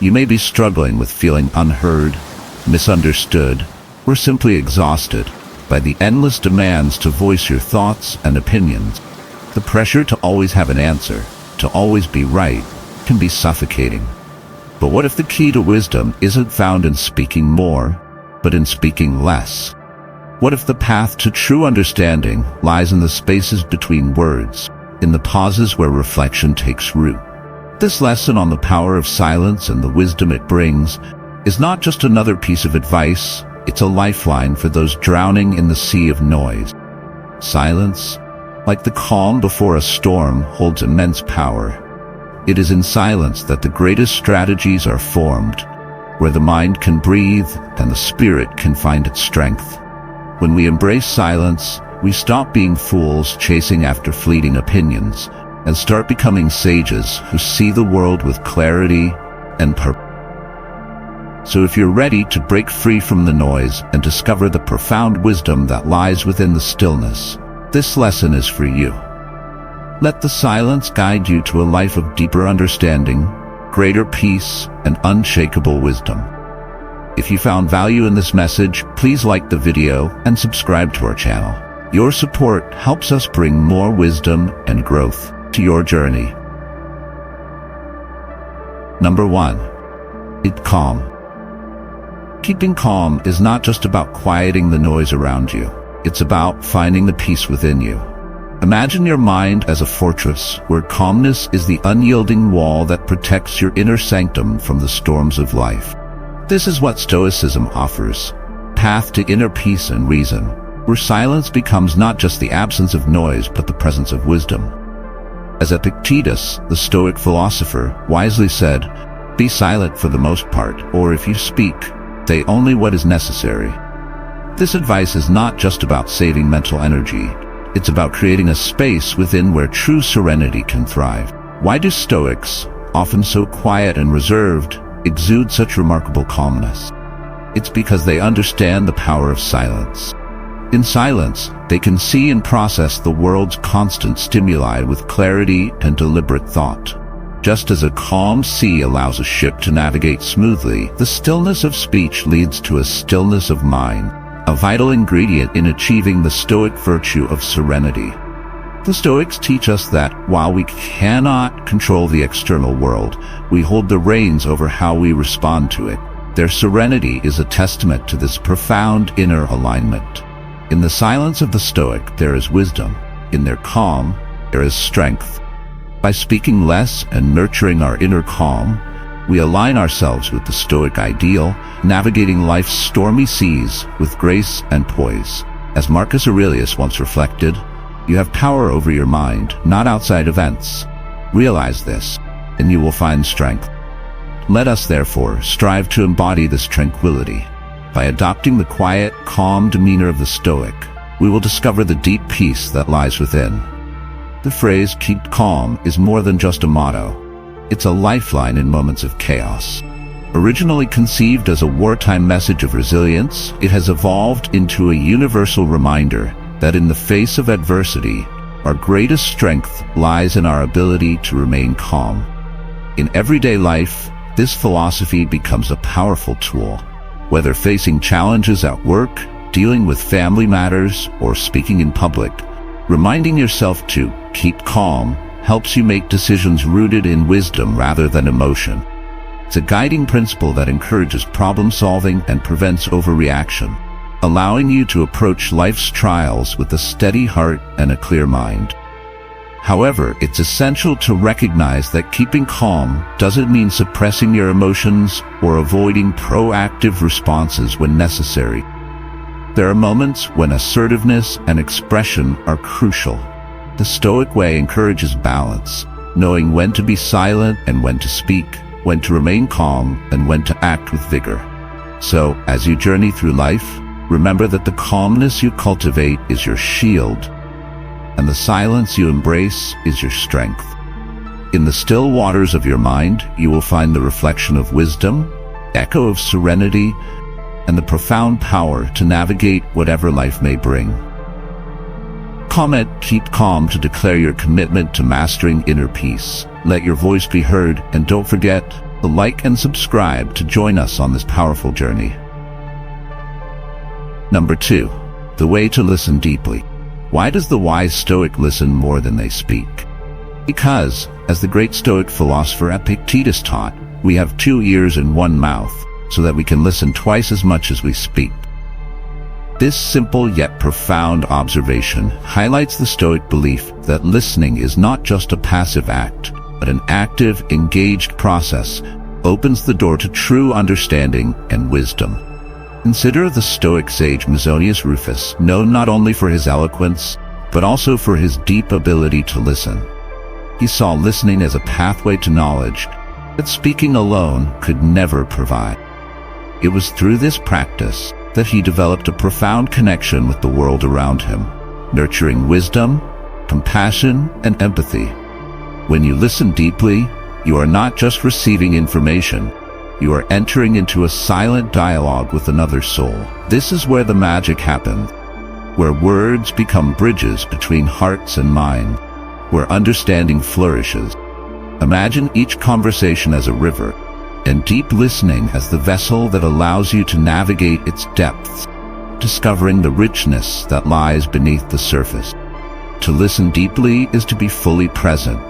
You may be struggling with feeling unheard, misunderstood, or simply exhausted by the endless demands to voice your thoughts and opinions. The pressure to always have an answer, to always be right, can be suffocating. But what if the key to wisdom isn't found in speaking more, but in speaking less? What if the path to true understanding lies in the spaces between words, in the pauses where reflection takes root? This lesson on the power of silence and the wisdom it brings is not just another piece of advice, it's a lifeline for those drowning in the sea of noise. Silence, like the calm before a storm, holds immense power. It is in silence that the greatest strategies are formed, where the mind can breathe and the spirit can find its strength. When we embrace silence, we stop being fools chasing after fleeting opinions and start becoming sages who see the world with clarity and purpose. So if you're ready to break free from the noise and discover the profound wisdom that lies within the stillness, this lesson is for you. Let the silence guide you to a life of deeper understanding, greater peace, and unshakable wisdom. If you found value in this message, please like the video and subscribe to our channel. Your support helps us bring more wisdom and growth to your journey. Number 1. Keep calm. Keeping calm is not just about quieting the noise around you. It's about finding the peace within you. Imagine your mind as a fortress where calmness is the unyielding wall that protects your inner sanctum from the storms of life. This is what Stoicism offers, path to inner peace and reason, where silence becomes not just the absence of noise but the presence of wisdom. As Epictetus, the Stoic philosopher, wisely said, "Be silent for the most part, or if you speak, say only what is necessary." This advice is not just about saving mental energy. It's about creating a space within where true serenity can thrive. Why do Stoics, often so quiet and reserved, exude such remarkable calmness? It's because they understand the power of silence. In silence, they can see and process the world's constant stimuli with clarity and deliberate thought. Just as a calm sea allows a ship to navigate smoothly, the stillness of speech leads to a stillness of mind, a vital ingredient in achieving the Stoic virtue of serenity. The Stoics teach us that while we cannot control the external world, we hold the reins over how we respond to it. Their serenity is a testament to this profound inner alignment. In the silence of the Stoic, there is wisdom. In their calm, there is strength. By speaking less and nurturing our inner calm, we align ourselves with the Stoic ideal, navigating life's stormy seas with grace and poise. As Marcus Aurelius once reflected, you have power over your mind, not outside events. Realize this, and you will find strength. Let us, therefore, strive to embody this tranquility. By adopting the quiet, calm demeanor of the Stoic, we will discover the deep peace that lies within. The phrase, "keep calm," is more than just a motto. It's a lifeline in moments of chaos. Originally conceived as a wartime message of resilience, it has evolved into a universal reminder that in the face of adversity, our greatest strength lies in our ability to remain calm. In everyday life, this philosophy becomes a powerful tool. Whether facing challenges at work, dealing with family matters, or speaking in public, reminding yourself to keep calm helps you make decisions rooted in wisdom rather than emotion. It's a guiding principle that encourages problem-solving and prevents overreaction, allowing you to approach life's trials with a steady heart and a clear mind. However, it's essential to recognize that keeping calm doesn't mean suppressing your emotions or avoiding proactive responses when necessary. There are moments when assertiveness and expression are crucial. The Stoic way encourages balance, knowing when to be silent and when to speak, when to remain calm and when to act with vigor. So, as you journey through life, remember that the calmness you cultivate is your shield, and the silence you embrace is your strength. In the still waters of your mind, you will find the reflection of wisdom, echo of serenity, and the profound power to navigate whatever life may bring. Comment "keep calm" to declare your commitment to mastering inner peace. Let your voice be heard, and don't forget, like and subscribe to join us on this powerful journey. Number 2. The way to listen deeply. Why does the wise Stoic listen more than they speak? Because, as the great Stoic philosopher Epictetus taught, we have 2 ears and 1 mouth, so that we can listen twice as much as we speak. This simple yet profound observation highlights the Stoic belief that listening is not just a passive act, but an active, engaged process, opens the door to true understanding and wisdom. Consider the Stoic sage Musonius Rufus, known not only for his eloquence, but also for his deep ability to listen. He saw listening as a pathway to knowledge that speaking alone could never provide. It was through this practice that he developed a profound connection with the world around him, nurturing wisdom, compassion, and empathy. When you listen deeply, you are not just receiving information, you are entering into a silent dialogue with another soul. This is where the magic happens, where words become bridges between hearts and mind, where understanding flourishes. Imagine each conversation as a river, and deep listening as the vessel that allows you to navigate its depths, discovering the richness that lies beneath the surface. To listen deeply is to be fully present,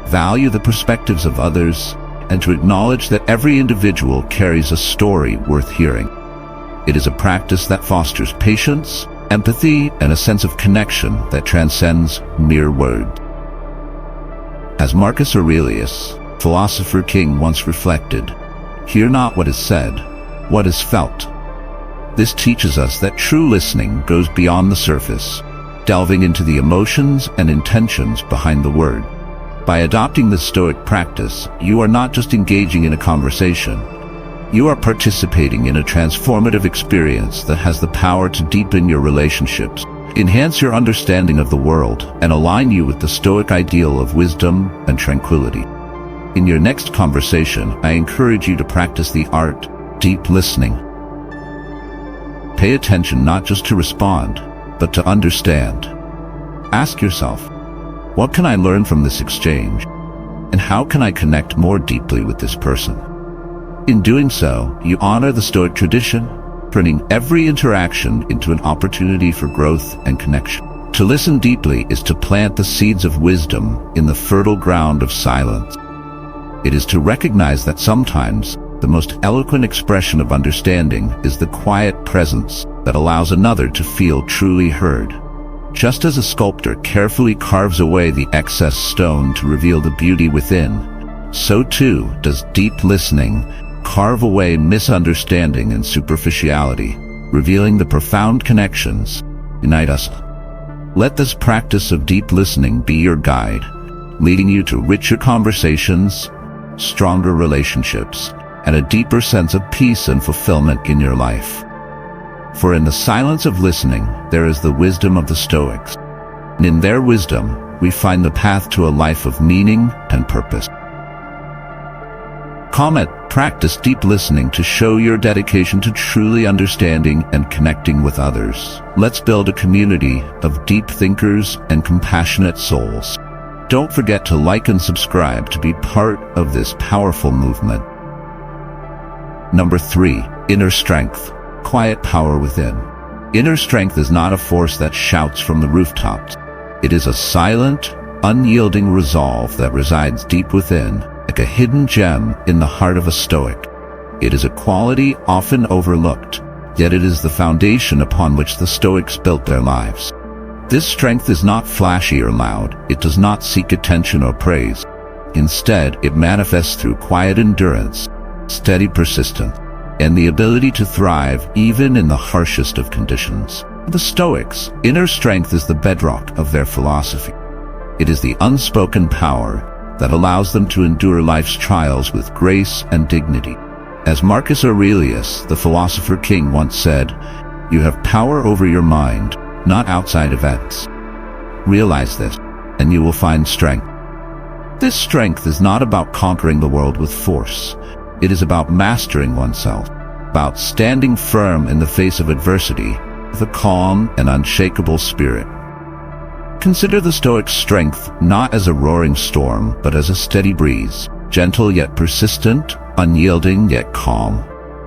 value the perspectives of others, and to acknowledge that every individual carries a story worth hearing. It is a practice that fosters patience, empathy, and a sense of connection that transcends mere words. As Marcus Aurelius, philosopher king, once reflected, "Hear not what is said, what is felt." This teaches us that true listening goes beyond the surface, delving into the emotions and intentions behind the word. By adopting this Stoic practice, you are not just engaging in a conversation. You are participating in a transformative experience that has the power to deepen your relationships, enhance your understanding of the world, and align you with the Stoic ideal of wisdom and tranquility. In your next conversation, I encourage you to practice the art, deep listening. Pay attention not just to respond, but to understand. Ask yourself, what can I learn from this exchange? And how can I connect more deeply with this person? In doing so, you honor the Stoic tradition, turning every interaction into an opportunity for growth and connection. To listen deeply is to plant the seeds of wisdom in the fertile ground of silence. It is to recognize that sometimes the most eloquent expression of understanding is the quiet presence that allows another to feel truly heard. Just as a sculptor carefully carves away the excess stone to reveal the beauty within, so too does deep listening carve away misunderstanding and superficiality, revealing the profound connections that unite us. Let this practice of deep listening be your guide, leading you to richer conversations, stronger relationships, and a deeper sense of peace and fulfillment in your life. For in the silence of listening, there is the wisdom of the Stoics, and in their wisdom, we find the path to a life of meaning and purpose. Comment, practice deep listening to show your dedication to truly understanding and connecting with others. Let's build a community of deep thinkers and compassionate souls. Don't forget to like and subscribe to be part of this powerful movement. Number 3. Inner strength. Quiet power within. Inner strength is not a force that shouts from the rooftops. It is a silent, unyielding resolve that resides deep within, like a hidden gem in the heart of a Stoic. It is a quality often overlooked, yet it is the foundation upon which the Stoics built their lives. This strength is not flashy or loud. It does not seek attention or praise. Instead, it manifests through quiet endurance, steady persistence, and the ability to thrive even in the harshest of conditions. For the Stoics, inner strength is the bedrock of their philosophy. It is the unspoken power that allows them to endure life's trials with grace and dignity. As Marcus Aurelius, the philosopher king, once said, "You have power over your mind, not outside events. Realize this, and you will find strength." This strength is not about conquering the world with force. It is about mastering oneself, about standing firm in the face of adversity with a calm and unshakable spirit. Consider the Stoic strength not as a roaring storm, but as a steady breeze, gentle yet persistent, unyielding yet calm.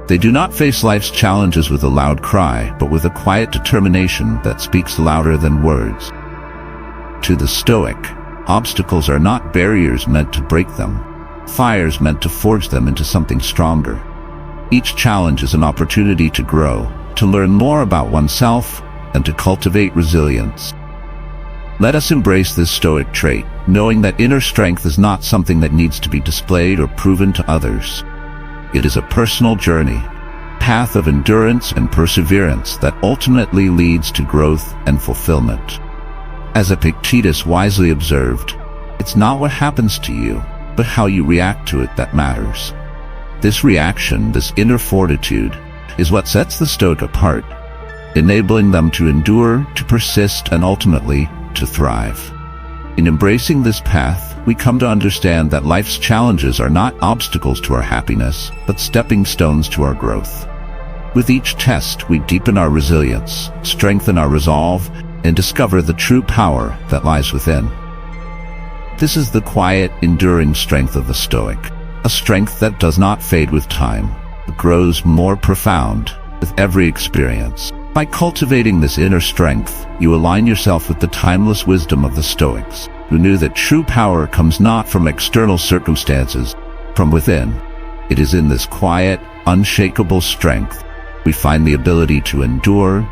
They do not face life's challenges with a loud cry, but with a quiet determination that speaks louder than words. To the Stoic, obstacles are not barriers meant to break them, fires meant to forge them into something stronger. Each challenge is an opportunity to grow, to learn more about oneself, and to cultivate resilience. Let us embrace this Stoic trait, knowing that inner strength is not something that needs to be displayed or proven to others. It is a personal journey, path of endurance and perseverance that ultimately leads to growth and fulfillment. As Epictetus wisely observed, it's not what happens to you, but how you react to it that matters. This reaction, this inner fortitude, is what sets the Stoic apart, enabling them to endure, to persist, and ultimately to thrive. In embracing this path, we come to understand that life's challenges are not obstacles to our happiness, but stepping stones to our growth. With each test, we deepen our resilience, strengthen our resolve, and discover the true power that lies within. This is the quiet, enduring strength of the Stoic, a strength that does not fade with time, but grows more profound with every experience. By cultivating this inner strength, you align yourself with the timeless wisdom of the Stoics, who knew that true power comes not from external circumstances, from within. It is in this quiet, unshakable strength we find the ability to endure,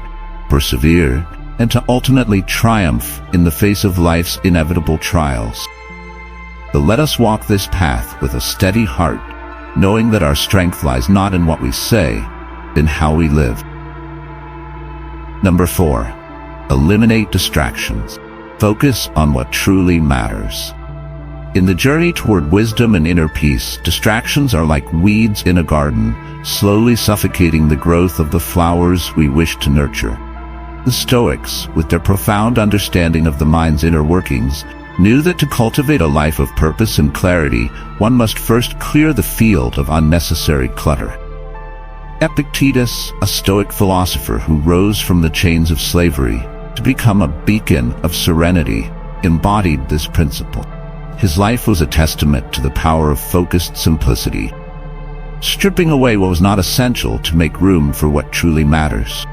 persevere, and to ultimately triumph in the face of life's inevitable trials. So let us walk this path with a steady heart, knowing that our strength lies not in what we say, but in how we live. Number 4. Eliminate distractions. Focus on what truly matters. In the journey toward wisdom and inner peace, distractions are like weeds in a garden, slowly suffocating the growth of the flowers we wish to nurture. The Stoics, with their profound understanding of the mind's inner workings, knew that to cultivate a life of purpose and clarity, one must first clear the field of unnecessary clutter. Epictetus, a Stoic philosopher who rose from the chains of slavery to become a beacon of serenity, embodied this principle. His life was a testament to the power of focused simplicity, stripping away what was not essential to make room for what truly matters.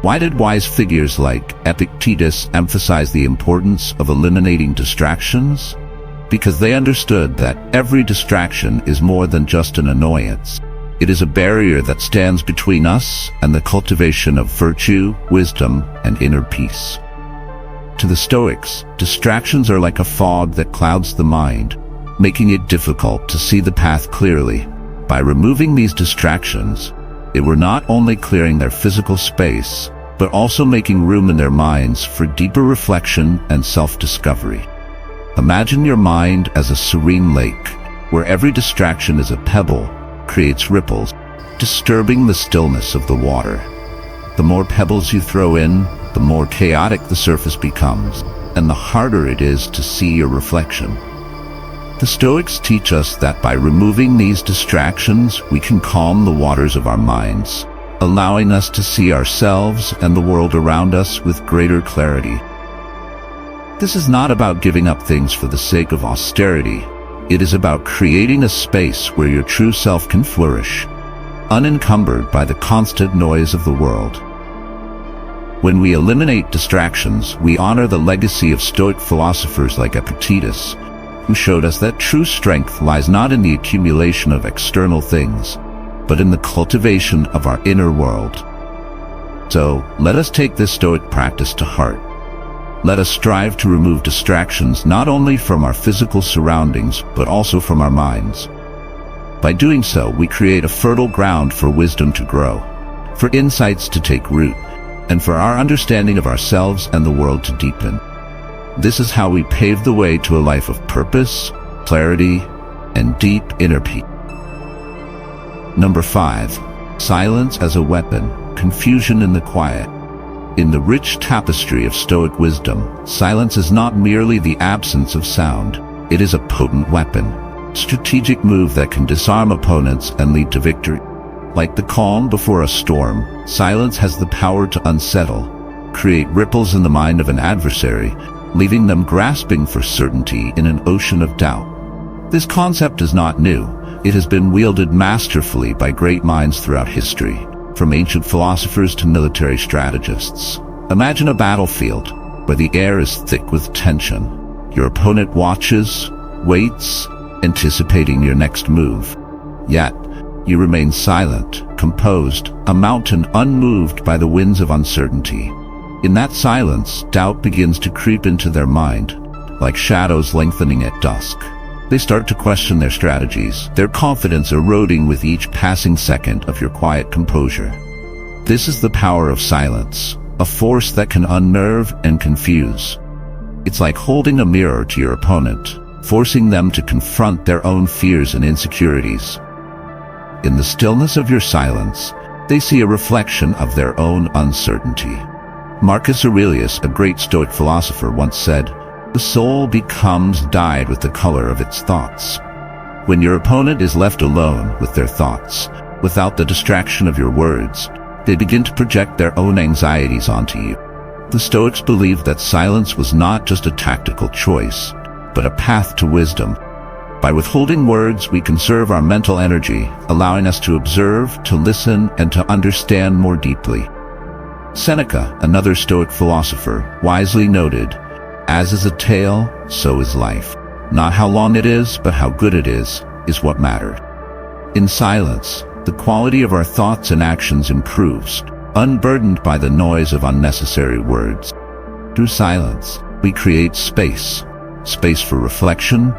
Why did wise figures like Epictetus emphasize the importance of eliminating distractions? Because they understood that every distraction is more than just an annoyance. It is a barrier that stands between us and the cultivation of virtue, wisdom, and inner peace. To the Stoics, distractions are like a fog that clouds the mind, making it difficult to see the path clearly. By removing these distractions, they were not only clearing their physical space, but also making room in their minds for deeper reflection and self-discovery. Imagine your mind as a serene lake, where every distraction is a pebble, creates ripples, disturbing the stillness of the water. The more pebbles you throw in, the more chaotic the surface becomes, and the harder it is to see your reflection. The Stoics teach us that by removing these distractions, we can calm the waters of our minds, allowing us to see ourselves and the world around us with greater clarity. This is not about giving up things for the sake of austerity. It is about creating a space where your true self can flourish, unencumbered by the constant noise of the world. When we eliminate distractions, we honor the legacy of Stoic philosophers like Epictetus, who showed us that true strength lies not in the accumulation of external things, but in the cultivation of our inner world. So, let us take this Stoic practice to heart. Let us strive to remove distractions not only from our physical surroundings, but also from our minds. By doing so, we create a fertile ground for wisdom to grow, for insights to take root, and for our understanding of ourselves and the world to deepen. This is how we pave the way to a life of purpose, clarity, and deep inner peace. Number 5. Silence as a weapon, confusion in the quiet. In the rich tapestry of Stoic wisdom, silence is not merely the absence of sound. It is a potent weapon, strategic move that can disarm opponents and lead to victory. Like the calm before a storm, silence has the power to unsettle, create ripples in the mind of an adversary, leaving them grasping for certainty in an ocean of doubt. This concept is not new, it has been wielded masterfully by great minds throughout history, from ancient philosophers to military strategists. Imagine a battlefield where the air is thick with tension. Your opponent watches, waits, anticipating your next move. Yet, you remain silent, composed, a mountain unmoved by the winds of uncertainty. In that silence, doubt begins to creep into their mind, like shadows lengthening at dusk. They start to question their strategies, their confidence eroding with each passing second of your quiet composure. This is the power of silence, a force that can unnerve and confuse. It's like holding a mirror to your opponent, forcing them to confront their own fears and insecurities. In the stillness of your silence, they see a reflection of their own uncertainty. Marcus Aurelius, a great Stoic philosopher, once said, "The soul becomes dyed with the color of its thoughts." When your opponent is left alone with their thoughts, without the distraction of your words, they begin to project their own anxieties onto you. The Stoics believed that silence was not just a tactical choice, but a path to wisdom. By withholding words, we conserve our mental energy, allowing us to observe, to listen, and to understand more deeply. Seneca, another Stoic philosopher, wisely noted, "As is a tale, so is life. Not how long it is, but how good it is what mattered." In silence, the quality of our thoughts and actions improves, unburdened by the noise of unnecessary words. Through silence, we create space. Space for reflection,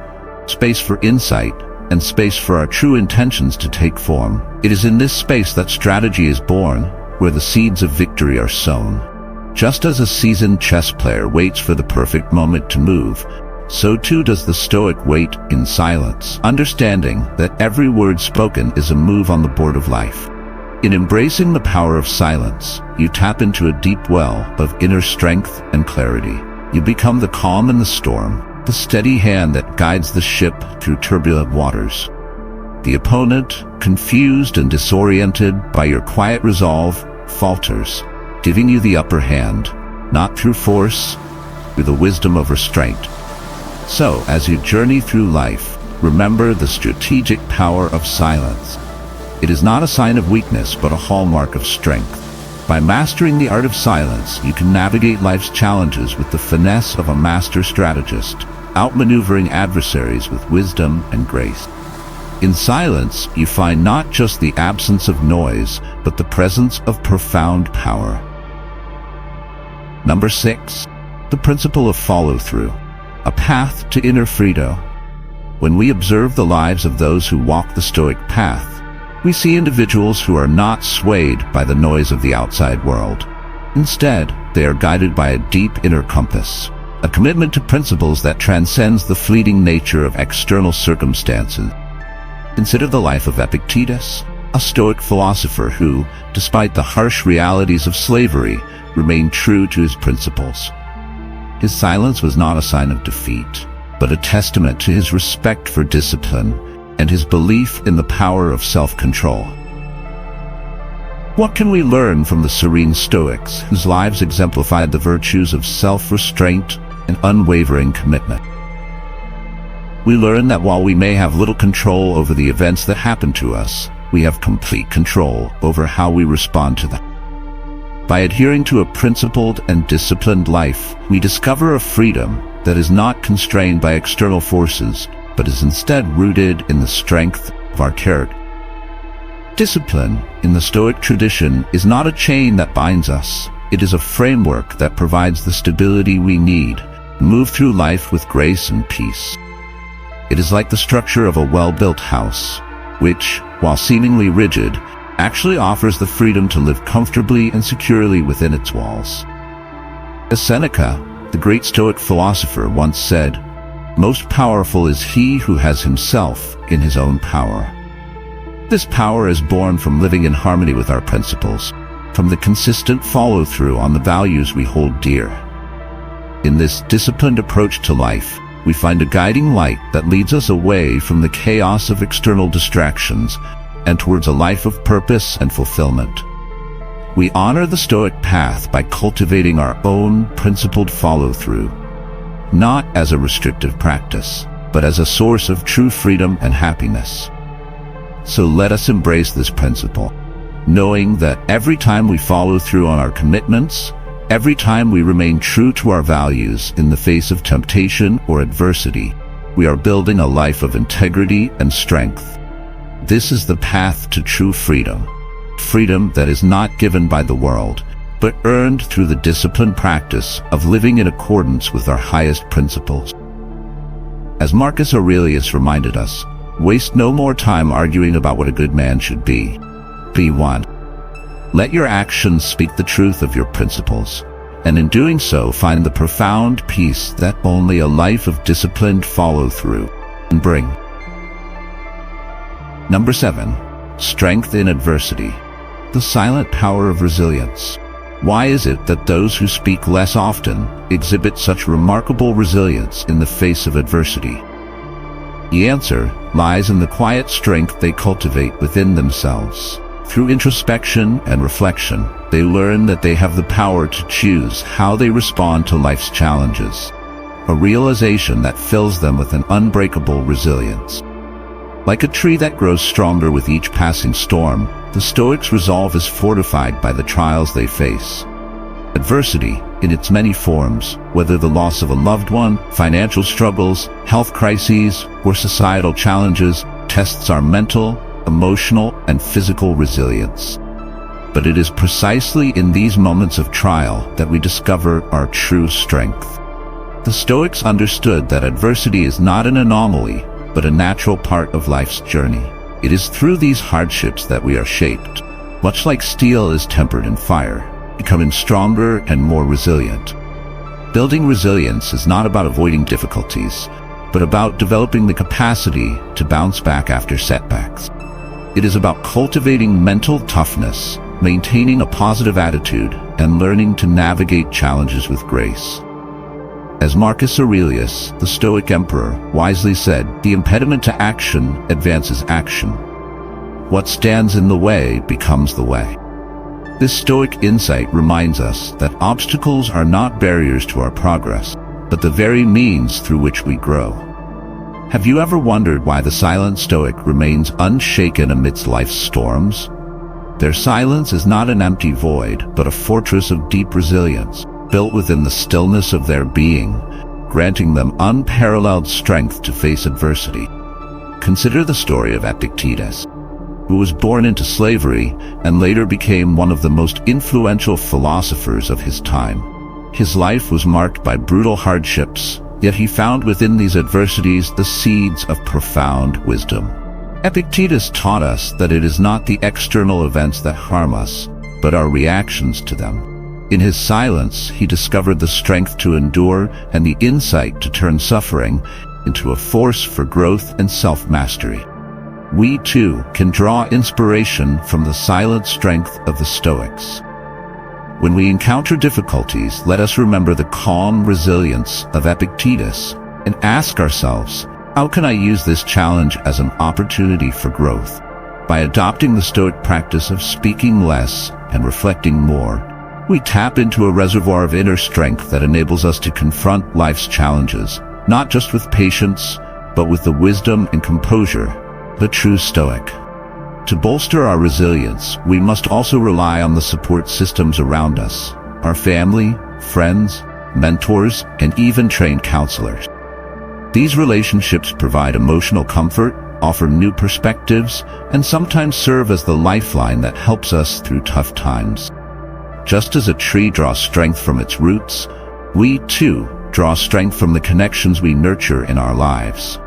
space for insight, and space for our true intentions to take form. It is in this space that strategy is born, where the seeds of victory are sown. Just as a seasoned chess player waits for the perfect moment to move, so too does the Stoic wait in silence, understanding that every word spoken is a move on the board of life. In embracing the power of silence, you tap into a deep well of inner strength and clarity. You become the calm in the storm, the steady hand that guides the ship through turbulent waters. The opponent, confused and disoriented by your quiet resolve, falters, giving you the upper hand, not through force, through the wisdom of restraint. So, as you journey through life, remember the strategic power of silence. It is not a sign of weakness, but a hallmark of strength. By mastering the art of silence, you can navigate life's challenges with the finesse of a master strategist, outmaneuvering adversaries with wisdom and grace. In silence, you find not just the absence of noise, but the presence of profound power. Number 6. The principle of follow-through, a path to inner Freedo. When we observe the lives of those who walk the Stoic path, we see individuals who are not swayed by the noise of the outside world. Instead, they are guided by a deep inner compass, a commitment to principles that transcends the fleeting nature of external circumstances. Consider the life of Epictetus, a Stoic philosopher who, despite the harsh realities of slavery, remained true to his principles. His silence was not a sign of defeat, but a testament to his respect for discipline and his belief in the power of self-control. What can we learn from the serene Stoics, whose lives exemplified the virtues of self-restraint and unwavering commitment? We learn that while we may have little control over the events that happen to us, we have complete control over how we respond to them. By adhering to a principled and disciplined life, we discover a freedom that is not constrained by external forces, but is instead rooted in the strength of our character. Discipline, in the Stoic tradition, is not a chain that binds us. It is a framework that provides the stability we need to move through life with grace and peace. It is like the structure of a well-built house, which, while seemingly rigid, actually offers the freedom to live comfortably and securely within its walls. As Seneca, the great Stoic philosopher, once said, "Most powerful is he who has himself in his own power." This power is born from living in harmony with our principles, from the consistent follow-through on the values we hold dear. In this disciplined approach to life, we find a guiding light that leads us away from the chaos of external distractions and towards a life of purpose and fulfillment. We honor the Stoic path by cultivating our own principled follow-through, not as a restrictive practice, but as a source of true freedom and happiness. So let us embrace this principle, knowing that every time we follow through on our commitments, every time we remain true to our values in the face of temptation or adversity, we are building a life of integrity and strength. This is the path to true freedom. Freedom that is not given by the world, but earned through the disciplined practice of living in accordance with our highest principles. As Marcus Aurelius reminded us, waste no more time arguing about what a good man should be. Be one. Let your actions speak the truth of your principles, and in doing so find the profound peace that only a life of disciplined follow-through can bring. Number 7. Strength in adversity. The silent power of resilience. Why is it that those who speak less often exhibit such remarkable resilience in the face of adversity? The answer lies in the quiet strength they cultivate within themselves. Through introspection and reflection, they learn that they have the power to choose how they respond to life's challenges, a realization that fills them with an unbreakable resilience. Like a tree that grows stronger with each passing storm, the Stoics' resolve is fortified by the trials they face. Adversity, in its many forms, whether the loss of a loved one, financial struggles, health crises, or societal challenges, tests our mental, emotional, and physical resilience. But it is precisely in these moments of trial that we discover our true strength. The Stoics understood that adversity is not an anomaly, but a natural part of life's journey. It is through these hardships that we are shaped, much like steel is tempered in fire, becoming stronger and more resilient. Building resilience is not about avoiding difficulties, but about developing the capacity to bounce back after setbacks. It is about cultivating mental toughness, maintaining a positive attitude, and learning to navigate challenges with grace. As Marcus Aurelius, the Stoic emperor, wisely said, "The impediment to action advances action. What stands in the way becomes the way." This Stoic insight reminds us that obstacles are not barriers to our progress, but the very means through which we grow. Have you ever wondered why the silent Stoic remains unshaken amidst life's storms? Their silence is not an empty void, but a fortress of deep resilience, built within the stillness of their being, granting them unparalleled strength to face adversity. Consider the story of Epictetus, who was born into slavery and later became one of the most influential philosophers of his time. His life was marked by brutal hardships, yet he found within these adversities the seeds of profound wisdom. Epictetus taught us that it is not the external events that harm us, but our reactions to them. In his silence, he discovered the strength to endure and the insight to turn suffering into a force for growth and self-mastery. We too can draw inspiration from the silent strength of the Stoics. When we encounter difficulties, let us remember the calm resilience of Epictetus and ask ourselves, how can I use this challenge as an opportunity for growth? By adopting the Stoic practice of speaking less and reflecting more, we tap into a reservoir of inner strength that enables us to confront life's challenges, not just with patience, but with the wisdom and composure, the true Stoic. To bolster our resilience, we must also rely on the support systems around us, our family, friends, mentors, and even trained counselors. These relationships provide emotional comfort, offer new perspectives, and sometimes serve as the lifeline that helps us through tough times. Just as a tree draws strength from its roots, we too draw strength from the connections we nurture in our lives.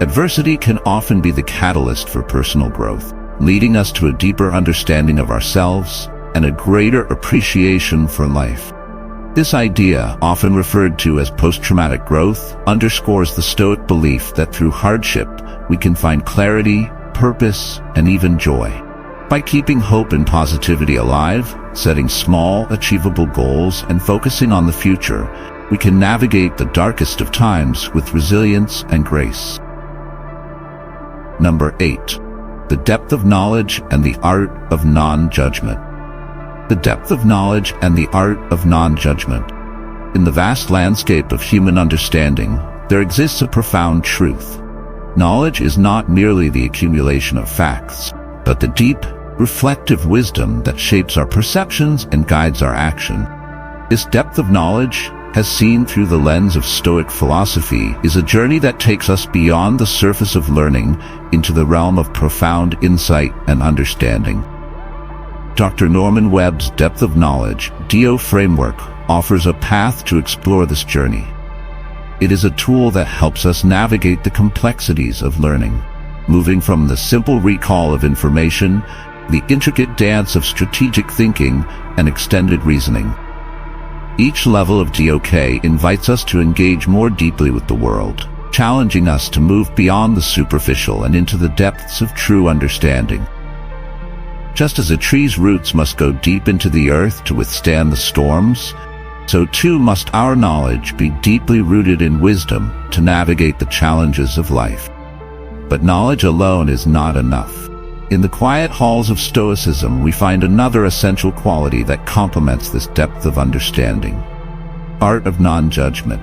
Adversity can often be the catalyst for personal growth, leading us to a deeper understanding of ourselves and a greater appreciation for life. This idea, often referred to as post-traumatic growth, underscores the Stoic belief that through hardship, we can find clarity, purpose, and even joy. By keeping hope and positivity alive, setting small, achievable goals, and focusing on the future, we can navigate the darkest of times with resilience and grace. Number 8. The depth of knowledge and the art of non-judgment. The depth of knowledge and the art of non-judgment. In the vast landscape of human understanding, there exists a profound truth. Knowledge is not merely the accumulation of facts, but the deep, reflective wisdom that shapes our perceptions and guides our action. This depth of knowledge, as seen through the lens of Stoic philosophy, is a journey that takes us beyond the surface of learning into the realm of profound insight and understanding. Dr. Norman Webb's Depth of Knowledge, DO framework, offers a path to explore this journey. It is a tool that helps us navigate the complexities of learning, moving from the simple recall of information, the intricate dance of strategic thinking, and extended reasoning. Each level of DOK invites us to engage more deeply with the world, challenging us to move beyond the superficial and into the depths of true understanding. Just as a tree's roots must go deep into the earth to withstand the storms, so too must our knowledge be deeply rooted in wisdom to navigate the challenges of life. But knowledge alone is not enough. In the quiet halls of Stoicism, we find another essential quality that complements this depth of understanding: art of non-judgment.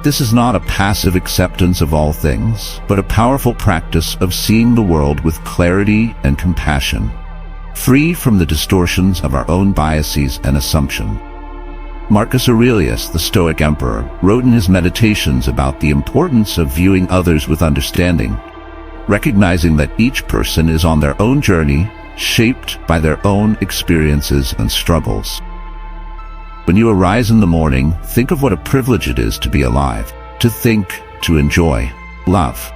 This is not a passive acceptance of all things, but a powerful practice of seeing the world with clarity and compassion, free from the distortions of our own biases and assumptions. Marcus Aurelius, the Stoic emperor, wrote in his Meditations about the importance of viewing others with understanding, recognizing that each person is on their own journey, shaped by their own experiences and struggles. When you arise in the morning, think of what a privilege it is to be alive, to think, to enjoy, love.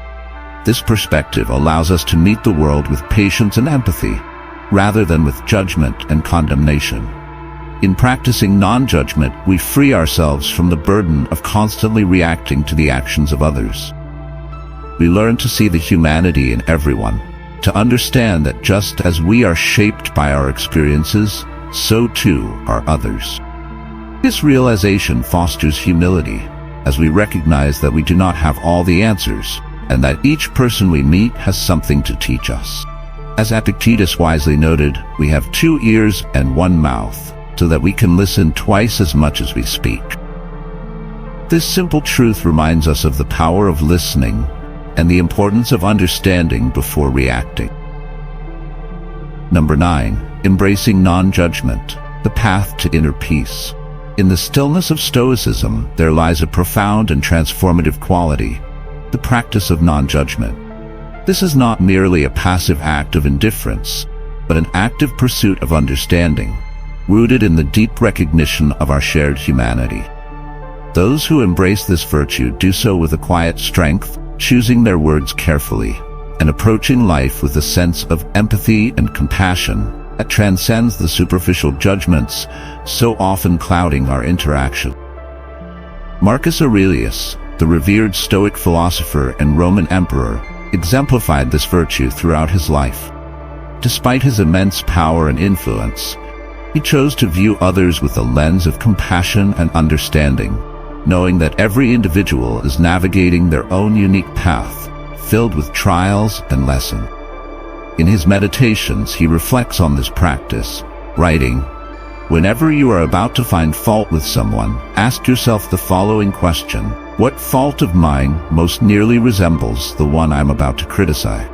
This perspective allows us to meet the world with patience and empathy, rather than with judgment and condemnation. In practicing non-judgment, we free ourselves from the burden of constantly reacting to the actions of others. We learn to see the humanity in everyone, to understand that just as we are shaped by our experiences, so too are others. This realization fosters humility, as we recognize that we do not have all the answers, and that each person we meet has something to teach us. As Epictetus wisely noted, we have 2 ears and 1 mouth, so that we can listen twice as much as we speak. This simple truth reminds us of the power of listening and the importance of understanding before reacting. Number 9. Embracing non-judgment, the path to inner peace. In the stillness of Stoicism, there lies a profound and transformative quality: the practice of non-judgment. This is not merely a passive act of indifference, but an active pursuit of understanding, rooted in the deep recognition of our shared humanity. Those who embrace this virtue do so with a quiet strength, choosing their words carefully, and approaching life with a sense of empathy and compassion that transcends the superficial judgments so often clouding our interaction. Marcus Aurelius, the revered Stoic philosopher and Roman emperor, exemplified this virtue throughout his life. Despite his immense power and influence, he chose to view others with a lens of compassion and understanding, knowing that every individual is navigating their own unique path, filled with trials and lessons. In his Meditations, he reflects on this practice, writing, "Whenever you are about to find fault with someone, ask yourself the following question: what fault of mine most nearly resembles the one I'm about to criticize?"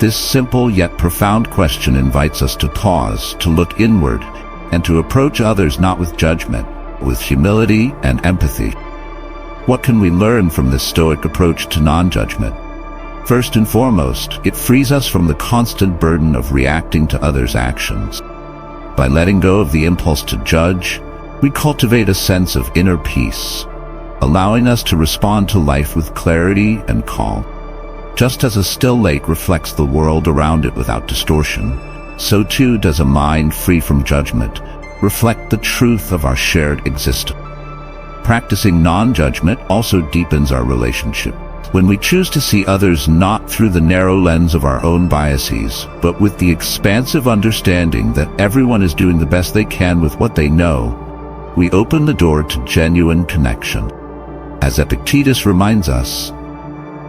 This simple yet profound question invites us to pause, to look inward, and to approach others not with judgment, but with humility and empathy. What can we learn from this Stoic approach to non-judgment? First and foremost, it frees us from the constant burden of reacting to others' actions. By letting go of the impulse to judge, we cultivate a sense of inner peace, allowing us to respond to life with clarity and calm. Just as a still lake reflects the world around it without distortion, so too does a mind free from judgment reflect the truth of our shared existence. Practicing non-judgment also deepens our relationship. When we choose to see others not through the narrow lens of our own biases, but with the expansive understanding that everyone is doing the best they can with what they know, we open the door to genuine connection. As Epictetus reminds us,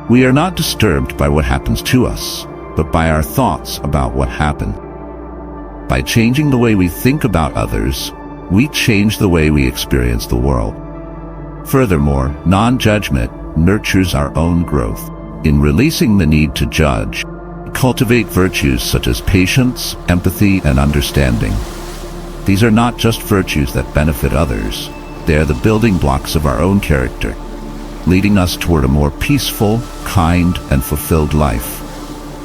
we are not disturbed by what happens to us, but by our thoughts about what happened. By changing the way we think about others, we change the way we experience the world. Furthermore, non-judgment nurtures our own growth. In releasing the need to judge, cultivate virtues such as patience, empathy, and understanding. These are not just virtues that benefit others. They are the building blocks of our own character, leading us toward a more peaceful, kind, and fulfilled life.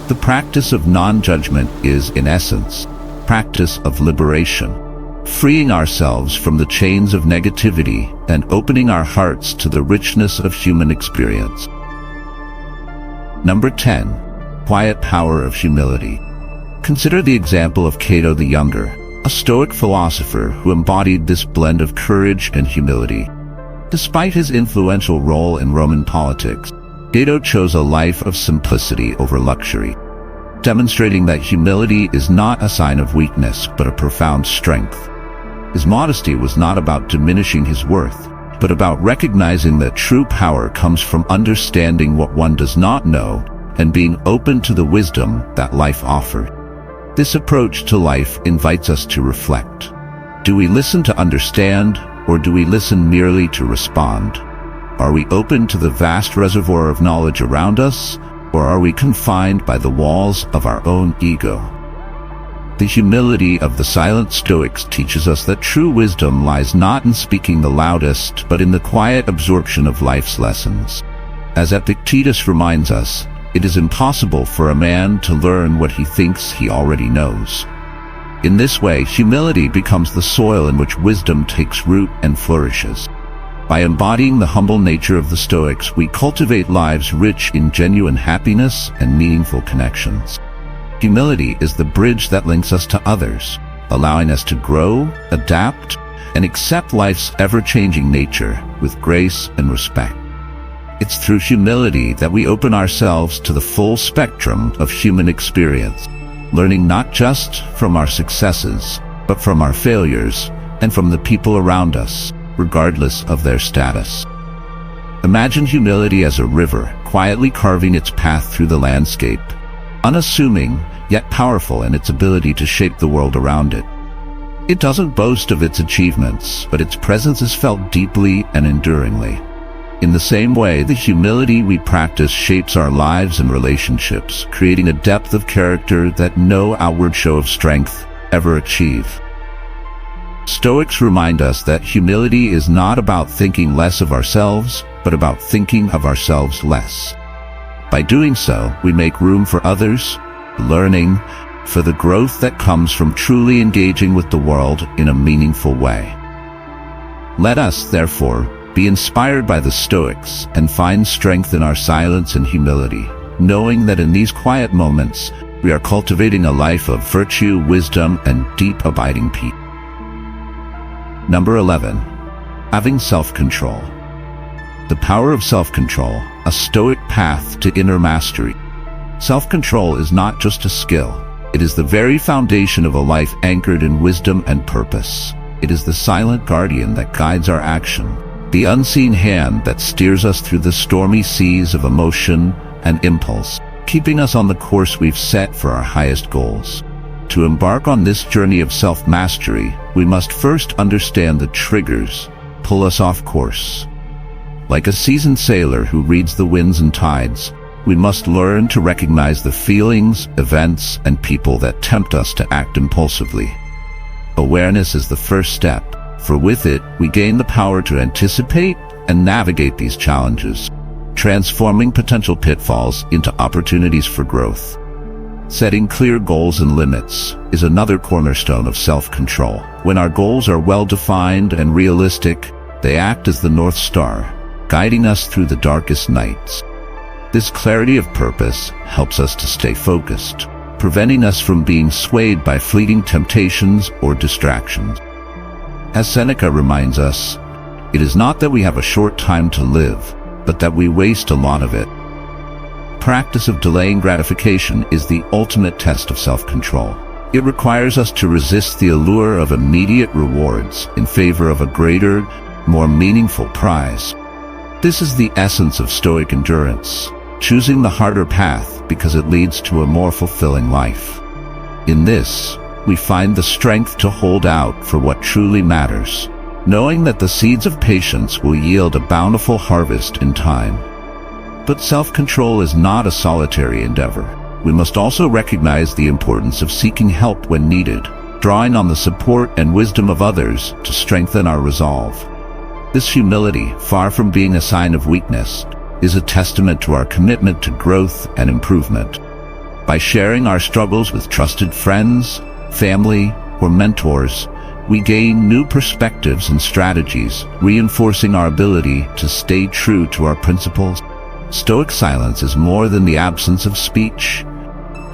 The practice of non-judgment is, in essence, practice of liberation, freeing ourselves from the chains of negativity and opening our hearts to the richness of human experience. Number 10. Quiet power of humility. Consider the example of Cato the Younger, a Stoic philosopher who embodied this blend of courage and humility. Despite his influential role in Roman politics, Cato chose a life of simplicity over luxury, demonstrating that humility is not a sign of weakness but a profound strength. His modesty was not about diminishing his worth, but about recognizing that true power comes from understanding what one does not know and being open to the wisdom that life offered. This approach to life invites us to reflect. Do we listen to understand, or do we listen merely to respond? Are we open to the vast reservoir of knowledge around us, or are we confined by the walls of our own ego? The humility of the silent Stoics teaches us that true wisdom lies not in speaking the loudest, but in the quiet absorption of life's lessons. As Epictetus reminds us, it is impossible for a man to learn what he thinks he already knows. In this way, humility becomes the soil in which wisdom takes root and flourishes. By embodying the humble nature of the Stoics, we cultivate lives rich in genuine happiness and meaningful connections. Humility is the bridge that links us to others, allowing us to grow, adapt, and accept life's ever-changing nature with grace and respect. It's through humility that we open ourselves to the full spectrum of human experience, learning not just from our successes, but from our failures and from the people around us, regardless of their status. Imagine humility as a river, quietly carving its path through the landscape, unassuming yet powerful in its ability to shape the world around it. It doesn't boast of its achievements, but its presence is felt deeply and enduringly. In the same way, the humility we practice shapes our lives and relationships, creating a depth of character that no outward show of strength ever achieve. Stoics remind us that humility is not about thinking less of ourselves, but about thinking of ourselves less. By doing so, we make room for others, learning, for the growth that comes from truly engaging with the world in a meaningful way. Let us, therefore, be inspired by the Stoics and find strength in our silence and humility, knowing that in these quiet moments, we are cultivating a life of virtue, wisdom, and deep abiding peace. Number 11. Having self-control. The power of self-control, a Stoic path to inner mastery. Self-control is not just a skill. It is the very foundation of a life anchored in wisdom and purpose. It is the silent guardian that guides our action, the unseen hand that steers us through the stormy seas of emotion and impulse, keeping us on the course we've set for our highest goals. To embark on this journey of self-mastery, we must first understand the triggers pull us off course. Like a seasoned sailor who reads the winds and tides, we must learn to recognize the feelings, events, and people that tempt us to act impulsively. Awareness is the first step, for with it, we gain the power to anticipate and navigate these challenges, transforming potential pitfalls into opportunities for growth. Setting clear goals and limits is another cornerstone of self-control. When our goals are well-defined and realistic, they act as the North Star, guiding us through the darkest nights. This clarity of purpose helps us to stay focused, preventing us from being swayed by fleeting temptations or distractions. As Seneca reminds us, it is not that we have a short time to live, but that we waste a lot of it. Practice of delaying gratification is the ultimate test of self-control. It requires us to resist the allure of immediate rewards in favor of a greater, more meaningful prize. This is the essence of Stoic endurance, choosing the harder path because it leads to a more fulfilling life. In this, we find the strength to hold out for what truly matters, knowing that the seeds of patience will yield a bountiful harvest in time. But self-control is not a solitary endeavor. We must also recognize the importance of seeking help when needed, drawing on the support and wisdom of others to strengthen our resolve. This humility, far from being a sign of weakness, is a testament to our commitment to growth and improvement. By sharing our struggles with trusted friends, family, or mentors, we gain new perspectives and strategies, reinforcing our ability to stay true to our principles. Stoic silence is more than the absence of speech.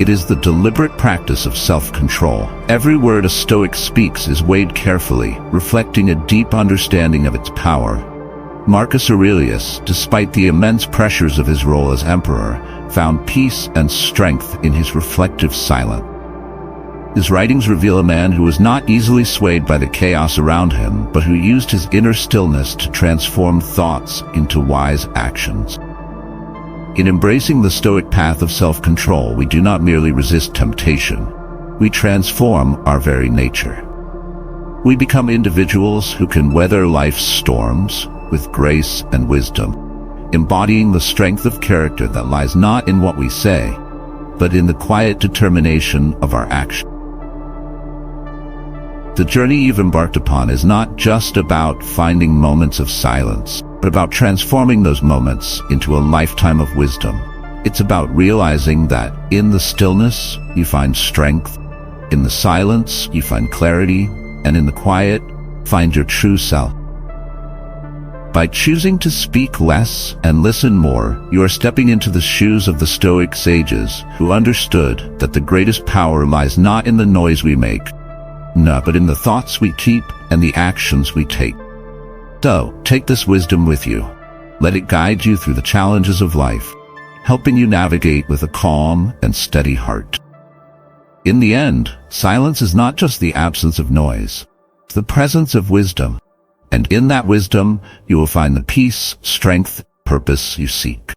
It is the deliberate practice of self-control. Every word a Stoic speaks is weighed carefully, reflecting a deep understanding of its power. Marcus Aurelius, despite the immense pressures of his role as emperor, found peace and strength in his reflective silence. His writings reveal a man who was not easily swayed by the chaos around him, but who used his inner stillness to transform thoughts into wise actions. In embracing the Stoic path of self-control, we do not merely resist temptation, we transform our very nature. We become individuals who can weather life's storms with grace and wisdom, embodying the strength of character that lies not in what we say, but in the quiet determination of our action. The journey you've embarked upon is not just about finding moments of silence, but about transforming those moments into a lifetime of wisdom. It's about realizing that in the stillness, you find strength, in the silence, you find clarity, and in the quiet, find your true self. By choosing to speak less and listen more, you are stepping into the shoes of the Stoic sages who understood that the greatest power lies not in the noise we make, but in the thoughts we keep and the actions we take. So, take this wisdom with you. Let it guide you through the challenges of life, helping you navigate with a calm and steady heart. In the end, silence is not just the absence of noise, it's the presence of wisdom. And in that wisdom, you will find the peace, strength, purpose you seek.